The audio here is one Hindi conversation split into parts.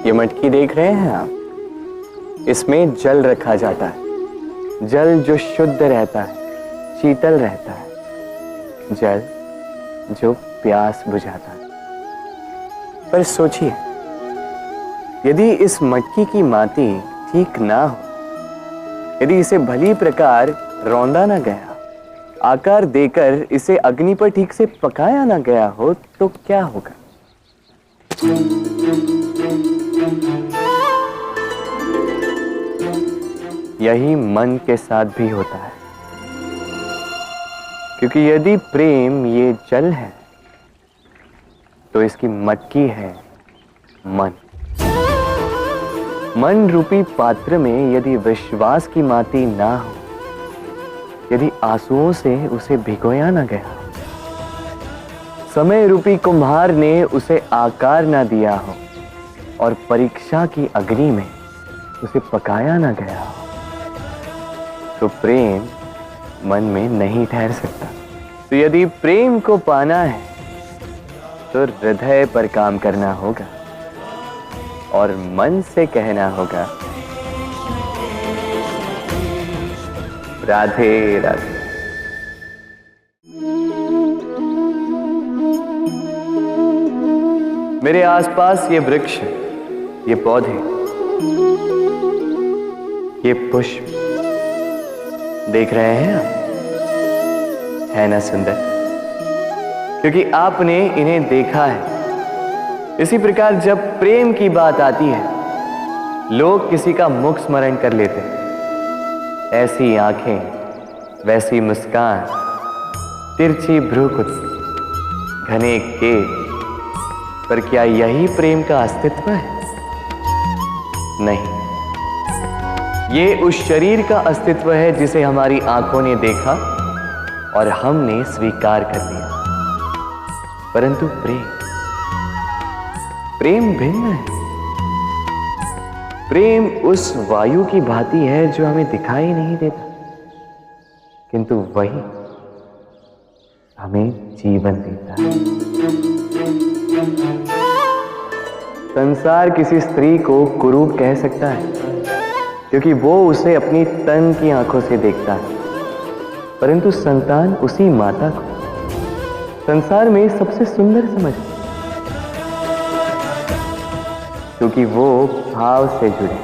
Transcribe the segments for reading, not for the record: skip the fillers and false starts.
ये मटकी देख रहे हैं आप, इसमें जल रखा जाता है। जल जो शुद्ध रहता है, शीतल रहता है, जल जो प्यास बुझाता है। पर सोचिए, यदि इस मटकी की माटी ठीक ना हो, यदि इसे भली प्रकार रौंदा ना गया, आकार देकर इसे अग्नि पर ठीक से पकाया ना गया हो, तो क्या होगा? यही मन के साथ भी होता है, क्योंकि यदि प्रेम ये जल है, तो इसकी मटकी है मन। मन रूपी पात्र में यदि विश्वास की माटी ना हो, यदि आंसुओं से उसे भिगोया ना गया, समय रूपी कुम्हार ने उसे आकार ना दिया हो और परीक्षा की अग्नि में उसे पकाया ना गया हो, तो प्रेम मन में नहीं ठहर सकता। तो यदि प्रेम को पाना है तो हृदय पर काम करना होगा और मन से कहना होगा, राधे राधे। मेरे आसपास ये वृक्ष, ये पौधे, ये पुष्प देख रहे हैं आप, है ना सुंदर? क्योंकि आपने इन्हें देखा है। इसी प्रकार जब प्रेम की बात आती है, लोग किसी का मुख स्मरण कर लेते हैं। ऐसी आंखें, वैसी मुस्कान, तिरछी भ्रूकुटी, घने केश, पर क्या यही प्रेम का अस्तित्व है? नहीं, ये उस शरीर का अस्तित्व है जिसे हमारी आंखों ने देखा और हमने स्वीकार कर लिया। परंतु प्रेम भिन्न है। प्रेम उस वायु की भांति है जो हमें दिखाई नहीं देता, किंतु वही हमें जीवन देता है। संसार किसी स्त्री को कुरूप कह सकता है, क्योंकि वो उसे अपनी तन की आंखों से देखता है, परंतु संतान उसी माता को संसार में सबसे सुंदर समझती, क्योंकि वो भाव से जुड़े।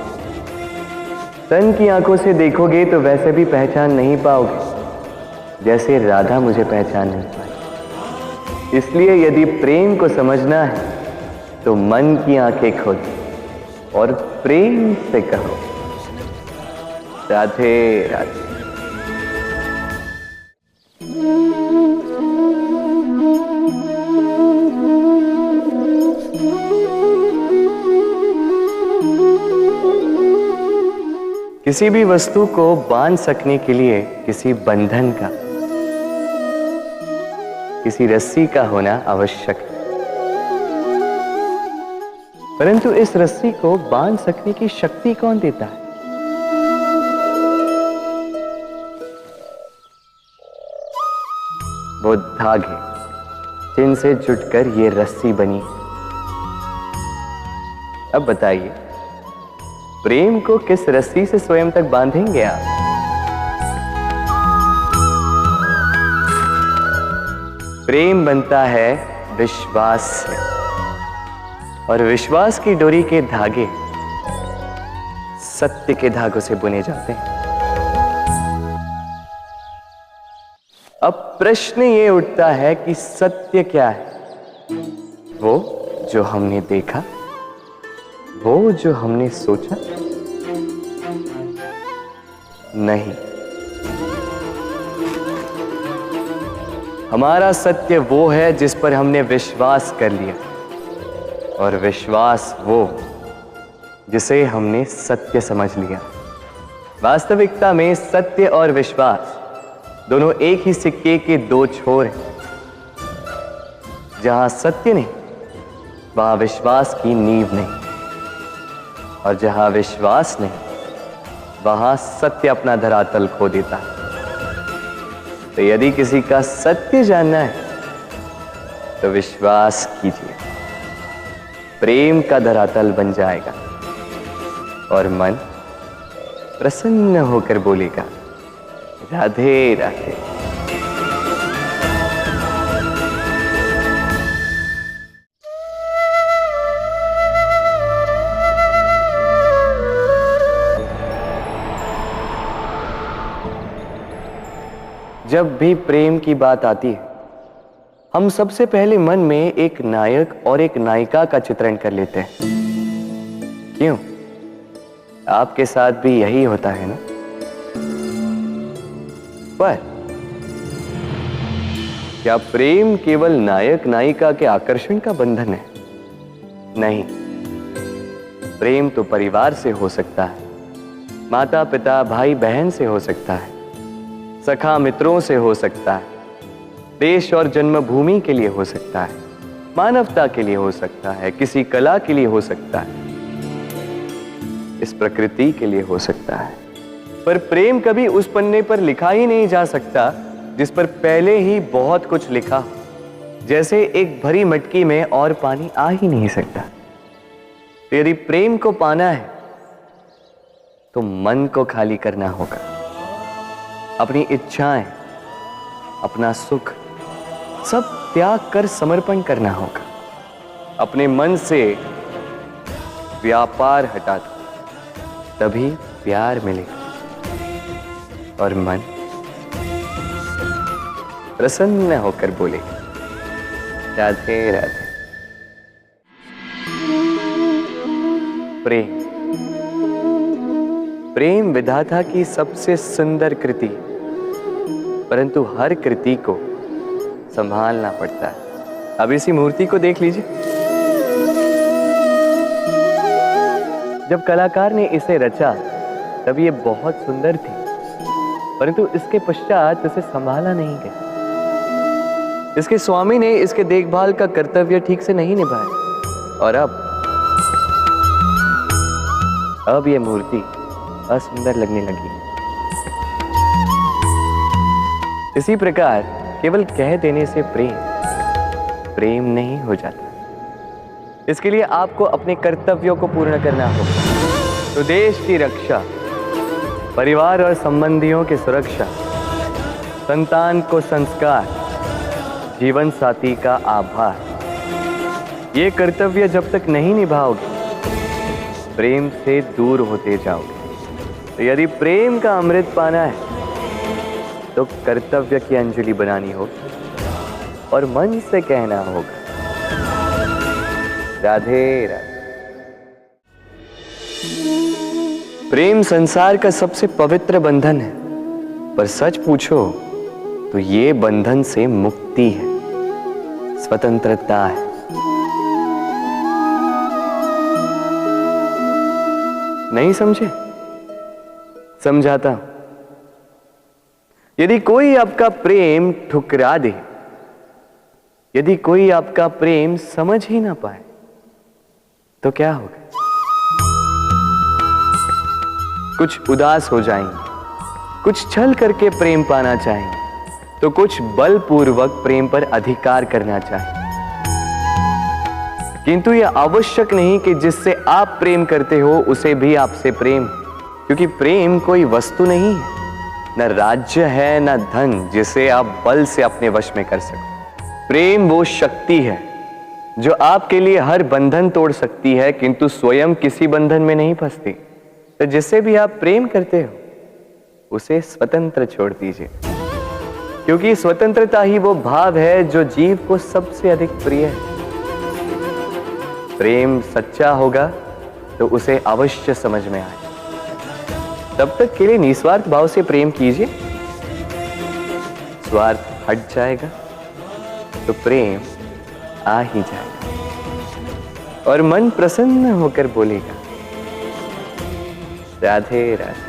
तन की आंखों से देखोगे तो वैसे भी पहचान नहीं पाओगे जैसे राधा मुझे पहचान नहीं पाई। इसलिए यदि प्रेम को समझना है तो मन की आंखें खोलो और प्रेम से कहो, राधे राधे। किसी भी वस्तु को बांध सकने के लिए किसी बंधन का, किसी रस्सी का होना आवश्यक है, परंतु इस रस्सी को बांध सकने की शक्ति कौन देता है? वो धागे जिनसे जुटकर ये रस्सी बनी। अब बताइए, प्रेम को किस रस्सी से स्वयं तक बांधेंगे आप? प्रेम बनता है विश्वास से, और विश्वास की डोरी के धागे सत्य के धागों से बुने जाते हैं। अब प्रश्न ये उठता है कि सत्य क्या है? वो जो हमने देखा, वो जो हमने सोचा? नहीं, हमारा सत्य वो है जिस पर हमने विश्वास कर लिया, और विश्वास वो जिसे हमने सत्य समझ लिया। वास्तविकता में सत्य और विश्वास दोनों एक ही सिक्के के दो छोर हैं। जहां सत्य नहीं, वहां विश्वास की नींव नहीं, और जहां विश्वास नहीं, वहां सत्य अपना धरातल खो देता है। तो यदि किसी का सत्य जानना है तो विश्वास कीजिए, प्रेम का धरातल बन जाएगा और मन प्रसन्न होकर बोलेगा, राधे राधे। जब भी प्रेम की बात आती है, हम सबसे पहले मन में एक नायक और एक नायिका का चित्रण कर लेते हैं। क्यों? आपके साथ भी यही होता है ना? पर क्या प्रेम केवल नायक नायिका के आकर्षण का बंधन है? नहीं, प्रेम तो परिवार से हो सकता है, माता पिता भाई बहन से हो सकता है, सखा मित्रों से हो सकता है, देश और जन्मभूमि के लिए हो सकता है, मानवता के लिए हो सकता है, किसी कला के लिए हो सकता है, इस प्रकृति के लिए हो सकता है। पर प्रेम कभी उस पन्ने पर लिखा ही नहीं जा सकता जिस पर पहले ही बहुत कुछ लिखा, जैसे एक भरी मटकी में और पानी आ ही नहीं सकता। यदि प्रेम को पाना है तो मन को खाली करना होगा, अपनी इच्छाएं, अपना सुख सब त्याग कर समर्पण करना होगा। अपने मन से व्यापार हटा दो, तभी प्यार मिलेगा और मन प्रसन्न होकर बोलेगा, राधे राधे। प्रेम प्रेम विधाता की सबसे सुंदर कृति, परंतु हर कृति को संभालना पड़ता है। अब इसी मूर्ति को देख लीजिए। जब कलाकार ने इसे रचा तब ये बहुत सुंदर थी, परंतु इसके पश्चात इसे संभाला नहीं गया। इसके स्वामी ने इसके देखभाल का कर्तव्य ठीक से नहीं निभाया और अब ये मूर्ति असुंदर लगने लगी। इसी प्रकार केवल कह देने से प्रेम नहीं हो जाता। इसके लिए आपको अपने कर्तव्यों को पूर्ण करना होगा। तो देश की रक्षा, परिवार और संबंधियों की सुरक्षा, संतान को संस्कार, जीवन साथी का आभार, ये कर्तव्य जब तक नहीं निभाओगे प्रेम से दूर होते जाओगे। तो यदि प्रेम का अमृत पाना है तो कर्तव्य की अंजलि बनानी होगी और मन से कहना होगा, राधे राधे। प्रेम संसार का सबसे पवित्र बंधन है, पर सच पूछो तो ये बंधन से मुक्ति है, स्वतंत्रता है। नहीं समझे? समझाता हूं। यदि कोई आपका प्रेम ठुकरा दे, यदि कोई आपका प्रेम समझ ही ना पाए तो क्या होगा? कुछ उदास हो जाएंगे, कुछ छल करके प्रेम पाना चाहेंगे, तो कुछ बलपूर्वक प्रेम पर अधिकार करना चाहेंगे। किंतु यह आवश्यक नहीं कि जिससे आप प्रेम करते हो उसे भी आपसे प्रेम, क्योंकि प्रेम कोई वस्तु नहीं है, न राज्य है न धन जिसे आप बल से अपने वश में कर सको। प्रेम वो शक्ति है जो आपके लिए हर बंधन तोड़ सकती है, किंतु स्वयं किसी बंधन में नहीं फंसती। तो जिससे भी आप प्रेम करते हो उसे स्वतंत्र छोड़ दीजिए, क्योंकि स्वतंत्रता ही वो भाव है जो जीव को सबसे अधिक प्रिय है। प्रेम सच्चा होगा तो उसे अवश्य समझ में आए। तब तक के लिए निस्वार्थ भाव से प्रेम कीजिए, स्वार्थ हट जाएगा तो प्रेम आ ही जाएगा और मन प्रसन्न होकर बोलेगा, राधे राधे।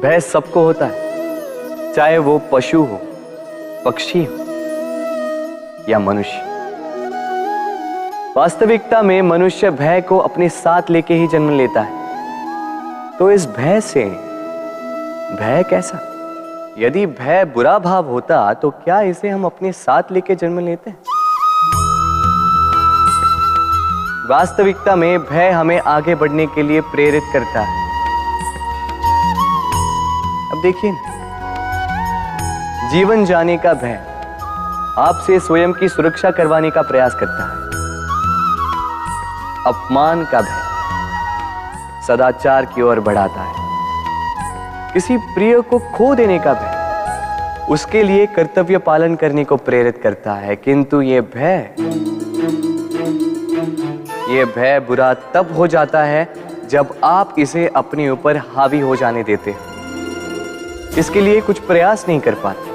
भय सबको होता है, चाहे वो पशु हो, पक्षी हो या मनुष्य। वास्तविकता में मनुष्य भय को अपने साथ लेके ही जन्म लेता है। तो इस भय कैसा? यदि भय बुरा भाव होता तो क्या इसे हम अपने साथ लेके जन्म लेते हैं? वास्तविकता में भय हमें आगे बढ़ने के लिए प्रेरित करता है। अब देखिए, जीवन जाने का भय आपसे स्वयं की सुरक्षा करवाने का प्रयास करता है। अपमान का भय सदाचार की ओर बढ़ाता है। किसी प्रिय को खो देने का भय उसके लिए कर्तव्य पालन करने को प्रेरित करता है। किंतु यह भय बुरा तब हो जाता है जब आप इसे अपने ऊपर हावी हो जाने देते हैं, इसके लिए कुछ प्रयास नहीं कर पाते।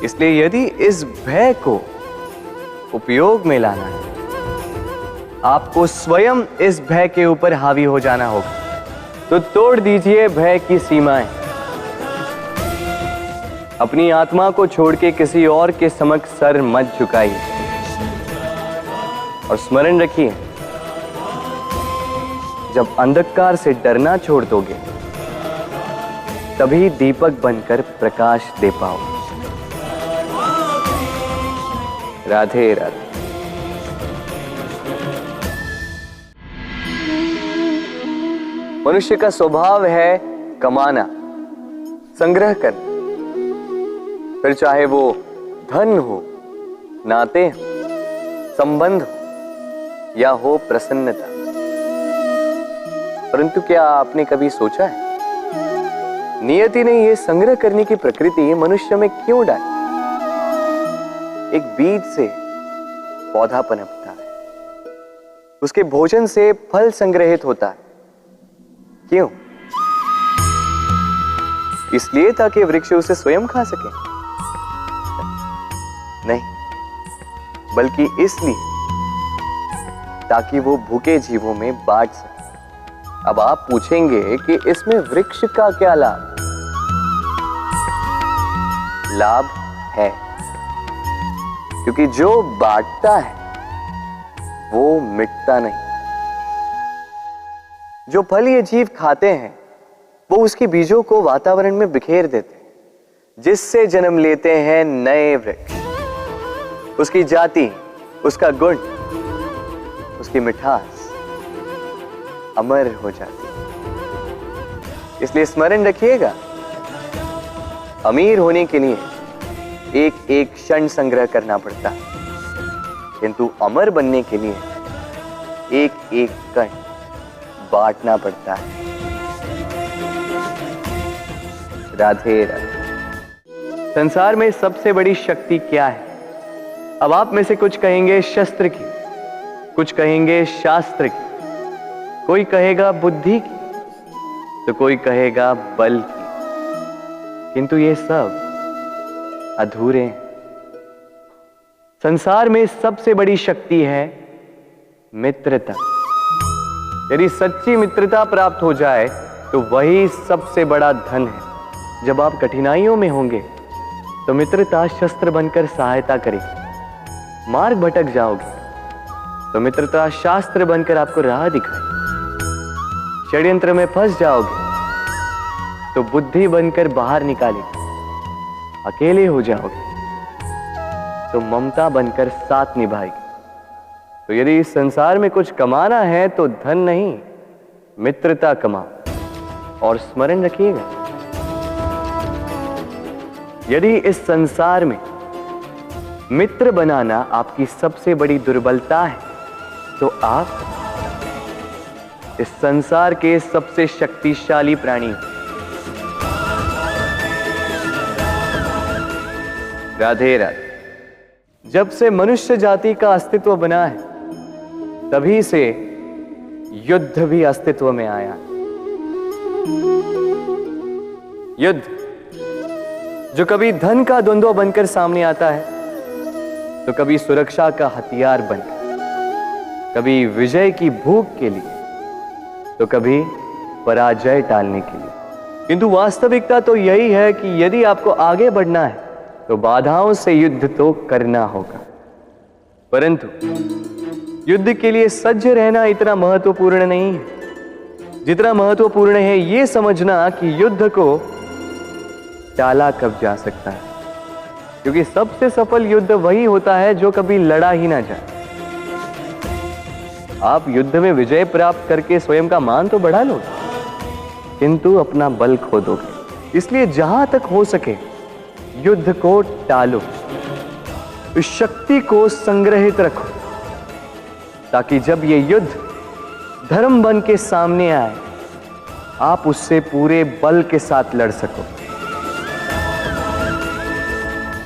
इसलिए यदि इस भय को उपयोग में लाना है, आपको स्वयं इस भय के ऊपर हावी हो जाना होगा। तो तोड़ दीजिए भय की सीमाएं। अपनी आत्मा को छोड़ के किसी और के समक्ष सर मत झुकाइए और स्मरण रखिए, जब अंधकार से डरना छोड़ दोगे तभी दीपक बनकर प्रकाश दे पाओ। राधे राधे। मनुष्य का स्वभाव है कमाना, संग्रह करना, फिर चाहे वो धन हो, नाते हो, संबंध हो या हो प्रसन्नता। परंतु क्या आपने कभी सोचा है, नियति ने यह संग्रह करने की प्रकृति मनुष्य में क्यों डाली? एक बीज से पौधा पनपता है, उसके भोजन से फल संग्रहित होता है। क्यों? इसलिए ताकि वृक्ष उसे स्वयं खा सके? नहीं, बल्कि इसलिए ताकि वो भूखे जीवों में बांट सके। अब आप पूछेंगे कि इसमें वृक्ष का क्या लाभ? लाभ है, क्योंकि जो बांटता है वो मिटता नहीं। जो फल ये जीव खाते हैं वो उसके बीजों को वातावरण में बिखेर देते हैं, जिससे जन्म लेते हैं नए वृक्ष। उसकी जाति, उसका गुण, उसकी मिठास अमर हो जाती है। इसलिए स्मरण रखिएगा, अमीर होने के लिए एक एक क्षण संग्रह करना पड़ता है, किंतु अमर बनने के लिए एक एक कण बांटना पड़ता है। राधे राधे। संसार में सबसे बड़ी शक्ति क्या है? अब आप में से कुछ कहेंगे शस्त्र की, कुछ कहेंगे शास्त्र की, कोई कहेगा बुद्धि की, तो कोई कहेगा बल की। किंतु ये सब अधूरे हैं। संसार में सबसे बड़ी शक्ति है मित्रता। यदि सच्ची मित्रता प्राप्त हो जाए तो वही सबसे बड़ा धन है। जब आप कठिनाइयों में होंगे तो मित्रता शस्त्र बनकर सहायता करेगी। मार्ग भटक जाओगे तो मित्रता शास्त्र बनकर आपको राह दिखाएगी। षड्यंत्र में फंस जाओगे तो बुद्धि बनकर बाहर निकालेगी। अकेले हो जाओगे तो ममता बनकर साथ निभाएगी। तो यदि इस संसार में कुछ कमाना है तो धन नहीं, मित्रता कमाओ। और स्मरण रखिएगा, यदि इस संसार में मित्र बनाना आपकी सबसे बड़ी दुर्बलता है तो आप इस संसार के सबसे शक्तिशाली प्राणी हो। राधे राधे। जब से मनुष्य जाति का अस्तित्व बना है तभी से युद्ध भी अस्तित्व में आया। युद्ध जो कभी धन का द्वंद्व बनकर सामने आता है तो कभी सुरक्षा का हथियार बनकर, कभी विजय की भूख के लिए तो कभी पराजय टालने के लिए। किंतु वास्तविकता तो यही है कि यदि आपको आगे बढ़ना है तो बाधाओं से युद्ध तो करना होगा। परंतु युद्ध के लिए सज्ज रहना इतना महत्वपूर्ण नहीं है जितना महत्वपूर्ण है यह समझना कि युद्ध को टाला कब जा सकता है, क्योंकि सबसे सफल युद्ध वही होता है जो कभी लड़ा ही ना जाए। आप युद्ध में विजय प्राप्त करके स्वयं का मान तो बढ़ा लो, किंतु अपना बल खो दोगे। इसलिए जहां तक हो सके युद्ध को टालो, इस शक्ति को संग्रहित रखो, ताकि जब ये युद्ध धर्म बन के सामने आए, आप उससे पूरे बल के साथ लड़ सको।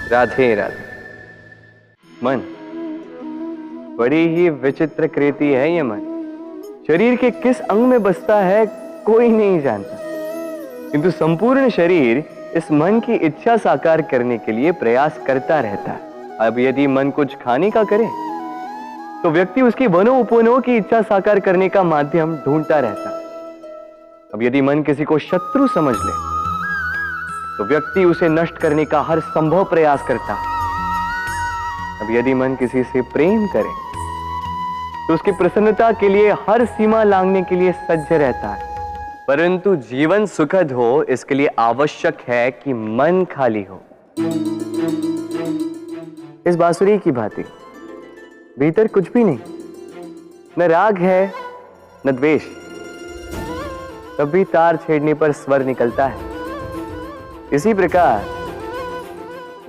राधे राधे। मन बड़ी ही विचित्र कृति है ये मन। शरीर के किस अंग में बसता है कोई नहीं जानता, किंतु संपूर्ण शरीर इस मन की इच्छा साकार करने के लिए प्रयास करता रहता है। अब यदि मन कुछ खाने का करे तो व्यक्ति उसकी वनों उपवनों की इच्छा साकार करने का माध्यम ढूंढता रहता है। अब यदि मन किसी को शत्रु समझ ले तो व्यक्ति उसे नष्ट करने का हर संभव प्रयास करता है। अब यदि मन किसी से प्रेम करे तो उसकी प्रसन्नता के लिए हर सीमा लांघने के लिए सज्ज रहता है। परंतु जीवन सुखद हो इसके लिए आवश्यक है कि मन खाली हो। इस बांसुरी की भांति भीतर कुछ भी नहीं, न राग है न द्वेष, तब भी तार छेड़ने पर स्वर निकलता है। इसी प्रकार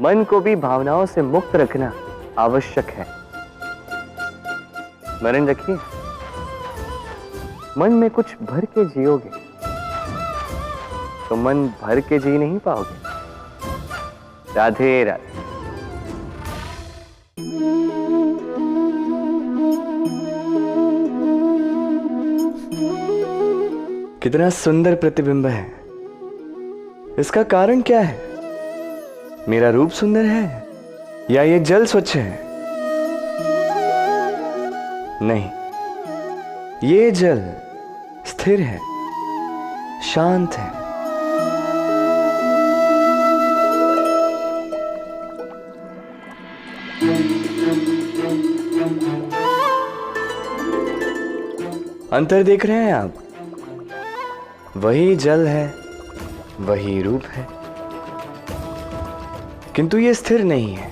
मन को भी भावनाओं से मुक्त रखना आवश्यक है। स्मरण रखिए, मन में कुछ भर के जियोगे तो मन भर के जी नहीं पाओगे। राधे राधे। कितना सुंदर प्रतिबिंब है। इसका कारण क्या है? मेरा रूप सुंदर है या ये जल स्वच्छ है? नहीं, ये जल स्थिर है, शांत है। अंतर देख रहे हैं आप? वही जल है, वही रूप है, किंतु ये स्थिर नहीं है,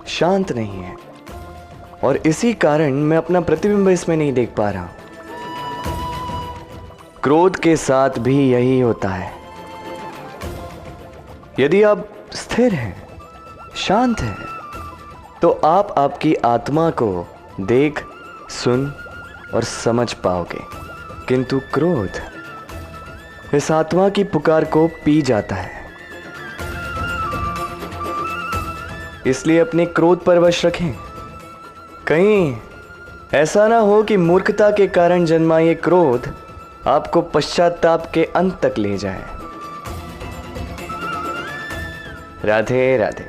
शांत नहीं है, और इसी कारण मैं अपना प्रतिबिंब इसमें नहीं देख पा रहा हूं। क्रोध के साथ भी यही होता है। यदि आप स्थिर हैं, शांत हैं, तो आप आपकी आत्मा को देख, सुन और समझ पाओगे, किंतु क्रोध इस आत्मा की पुकार को पी जाता है। इसलिए अपने क्रोध पर वश रखें। कहीं ऐसा ना हो कि मूर्खता के कारण जन्मा ये क्रोध आपको पश्चाताप के अंत तक ले जाए। राधे राधे।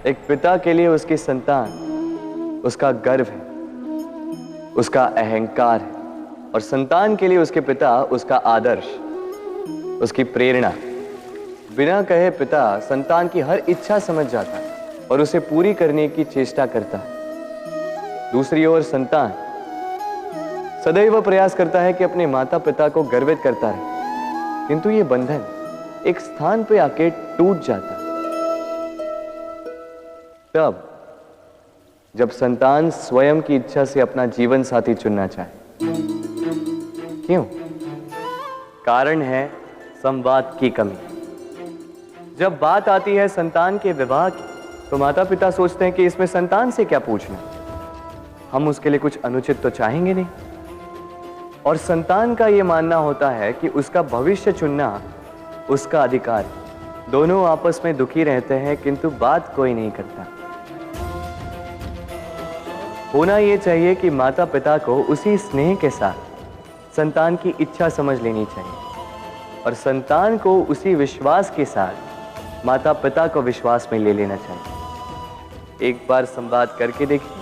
एक पिता के लिए उसकी संतान उसका गर्व है, उसका अहंकार है, और संतान के लिए उसके पिता उसका आदर्श, उसकी प्रेरणा। बिना कहे पिता संतान की हर इच्छा समझ जाता है और उसे पूरी करने की चेष्टा करता है। दूसरी ओर संतान सदैव प्रयास करता है कि अपने माता पिता को गर्वित करता रहे, किंतु ये बंधन एक स्थान पे आके टूट जाता है। तब जब संतान स्वयं की इच्छा से अपना जीवन साथी चुनना चाहे। क्यों? कारण है संवाद की कमी। जब बात आती है संतान के विवाह की, तो माता पिता सोचते हैं कि इसमें संतान से क्या पूछना, हम उसके लिए कुछ अनुचित तो चाहेंगे नहीं। और संतान का यह मानना होता है कि उसका भविष्य चुनना उसका अधिकार है। दोनों आपस में दुखी रहते हैं, किंतु बात कोई नहीं करता। होना यह चाहिए कि माता पिता को उसी स्नेह के साथ संतान की इच्छा समझ लेनी चाहिए, और संतान को उसी विश्वास के साथ माता पिता को विश्वास में ले लेना चाहिए। एक बार संवाद करके देखिए,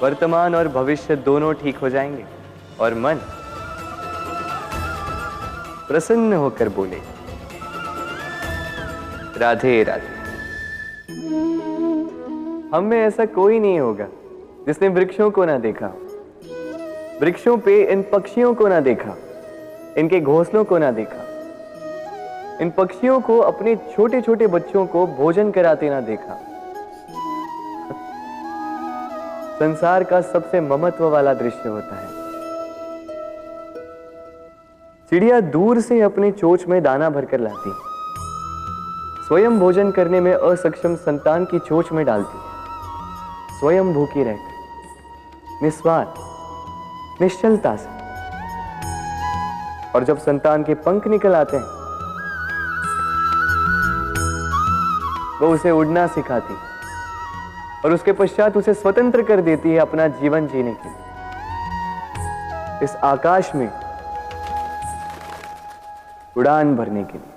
वर्तमान और भविष्य दोनों ठीक हो जाएंगे और मन प्रसन्न होकर बोले राधे राधे। हम में ऐसा कोई नहीं होगा जिसने वृक्षों को ना देखा, वृक्षों पे इन पक्षियों को ना देखा, इनके घोंसलों को ना देखा, इन पक्षियों को अपने छोटे छोटे बच्चों को भोजन कराते ना देखा। संसार का सबसे ममत्व वाला दृश्य होता है। चिड़िया दूर से अपने चोंच में दाना भरकर लाती, स्वयं भोजन करने में असक्षम संतान की चोंच में डालती, स्वयं भूखी रहकर निस्वार्थ निश्चलता से। और जब संतान के पंख निकल आते हैं, वो उसे उड़ना सिखाती और उसके पश्चात उसे स्वतंत्र कर देती है अपना जीवन जीने के लिए, इस आकाश में उड़ान भरने के लिए।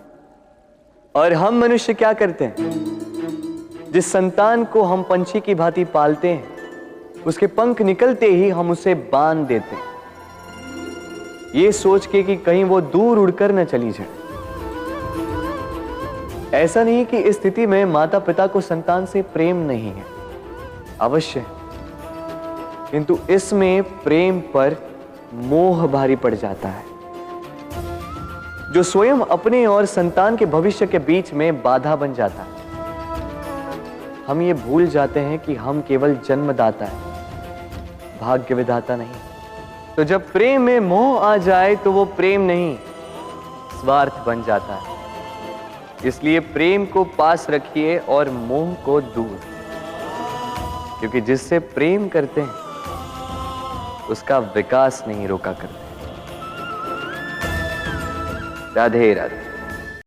और हम मनुष्य क्या करते हैं? जिस संतान को हम पंछी की भांति पालते हैं, उसके पंख निकलते ही हम उसे बांध देते हैं, ये सोच के कि कहीं वो दूर उड़कर न चली जाए। ऐसा नहीं कि इस स्थिति में माता पिता को संतान से प्रेम नहीं है, अवश्य है, किंतु इसमें प्रेम पर मोह भारी पड़ जाता है, जो स्वयं अपने और संतान के भविष्य के बीच में बाधा बन जाता है। हम ये भूल जाते हैं कि हम केवल जन्मदाता हैं, भाग्य विधाता नहीं। तो जब प्रेम में मोह आ जाए तो वो प्रेम नहीं, स्वार्थ बन जाता है। इसलिए प्रेम को पास रखिए और मोह को दूर, क्योंकि जिससे प्रेम करते हैं उसका विकास नहीं रोका करते। राधे राधे।